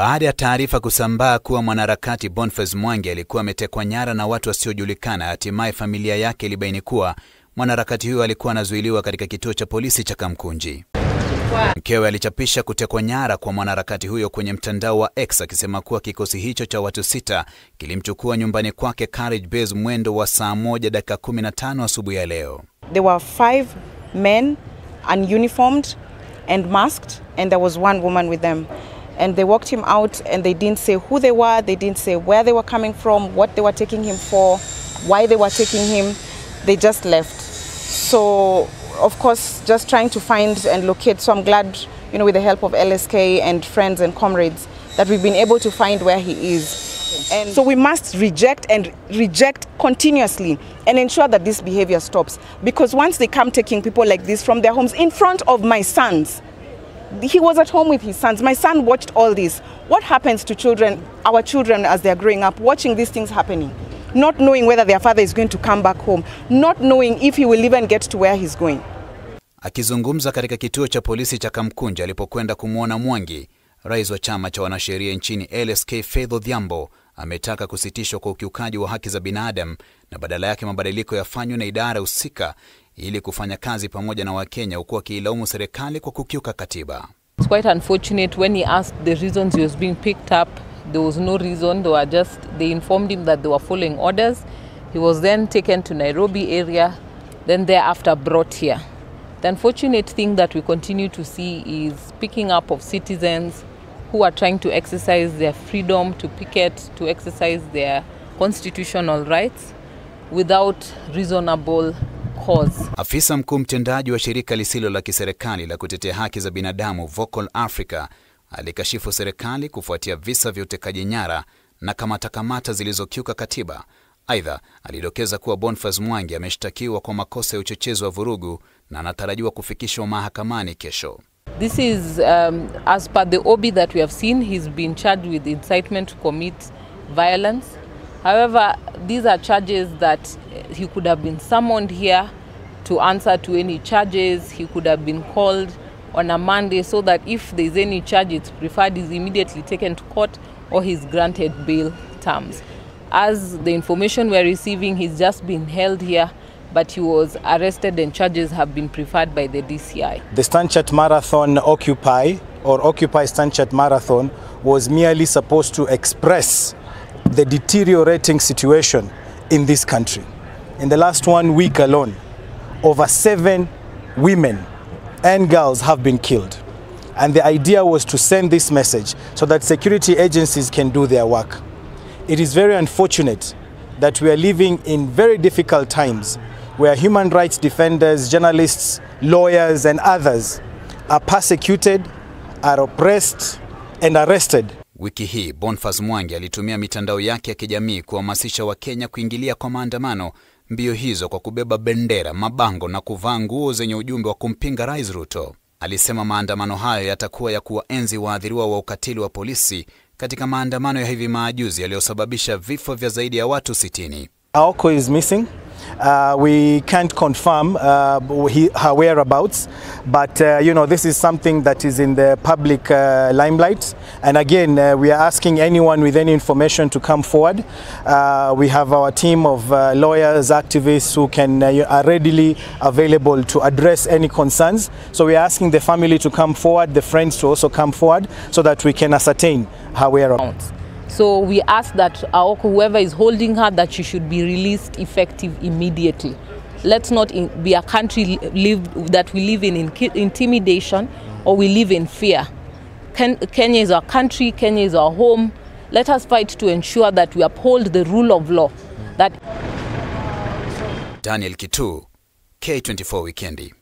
Baada ya taarifa kusambaa kuwa mwanaharakati Bonface Mwangi alikuwa ametekwa nyara na watu wasiojulikana, hatimaye familia yake ilibaini kuwa mwanaharakati huyo alikuwa anazuiliwa katika kituo cha polisi cha Kamkunji. Mkewe alichapisha kutekwa nyara kwa mwanaharakati huyo kwenye mtandao wa X akisema kuwa kikosi hicho cha watu 6 kilimchukua nyumbani kwake Carriage Base mwendo wa saa 1:15 asubuhi ya leo. There were 5 men ununiformed and masked, and there was 1 woman with them. And they walked him out and they didn't say who they were, they didn't say where they were coming from, what they were taking him for, why they were taking him. They just left. So, of course, just trying to find and locate. So I'm glad, with the help of LSK and friends and comrades, that we've been able to find where he is. And so we must reject continuously and ensure that this behavior stops. Because once they come taking people like this from their homes in front of my sons, he was at home with his sons. My son watched all this. What happens to children, our children as they're growing up, watching these things happening? Not knowing whether their father is going to come back home. Not knowing if he will even get to where he's going. Akizungumza katika kituo cha polisi cha Kamkunji alipokwenda kumwona Mwangi, Rais wa chama cha wanasheria nchini LSK Faith Ohiambo ametaka kusitishwa kwa ukiukaji wa haki za binadamu na badala yake mabadiliko yafanywe na idara husika ili kufanya kazi pamoja na wakenya, huku akiilaumu serikali kwa kukiuka katiba. It's quite unfortunate when he asked the reasons he was being picked up. There was no reason. They informed him that they were following orders. He was then taken to Nairobi area, then thereafter brought here. The unfortunate thing that we continue to see is picking up of citizens who are trying to exercise their freedom to picket, to exercise their constitutional rights without reasonable cause. Afisa mkuu mtendaji wa shirika lisilo la kiserikali la kutetea haki za binadamu Vocal Africa alikashifu serikali kufuatia visa vya utekaji nyara na kamata zilizokiuka katiba. Aidha, alidokeza kuwa Bonface Mwangi ameshtakiwa kwa makosa ya uchochezi wa vurugu na anatarajiwa kufikishwa mahakamani kesho. This is as per the OB that we have seen, he's been charged with incitement to commit violence. However, these are charges that he could have been summoned here to answer to any charges. He could have been called on a Monday so that if there's any charge, it's preferred he's immediately taken to court or he's granted bail terms. As the information we're receiving, he's just been held here, but he was arrested and charges have been preferred by the DCI. The Stanchart Marathon Occupy Stanchart Marathon was merely supposed to express the deteriorating situation in this country. In the last 1 week alone, over 7 women and girls have been killed. And the idea was to send this message so that security agencies can do their work. It is very unfortunate that we are living in very difficult times where human rights defenders, journalists, lawyers and others are persecuted, are oppressed and arrested. Wiki hii Bonface Mwangi alitumia mitandao yake ya kijamii kuhamasisha wakenya kuingilia kwa maandamano mbio hizo kwa kubeba bendera, mabango na kuvaa nguo zenye ujumbe wa kumpinga Rais Ruto. Alisema maandamano hayo yatakuwa ya kuwaenzi waathiriwa wa ukatili wa polisi katika maandamano ya hivi majuzi yaliyosababisha vifo vya zaidi ya watu 60. Aoko is missing. We can't confirm her whereabouts, but this is something that is in the public limelight. And again, we are asking anyone with any information to come forward. We have our team of lawyers, activists who are readily available to address any concerns. So we are asking the family to come forward, the friends to also come forward, so that we can ascertain her whereabouts. So we ask that whoever is holding her, that she should be released effective immediately. Let's not be a country that we live in intimidation or we live in fear. Kenya is our country, Kenya is our home. Let us fight to ensure that we uphold the rule of law. That Daniel Kitu, K24 Weekendi.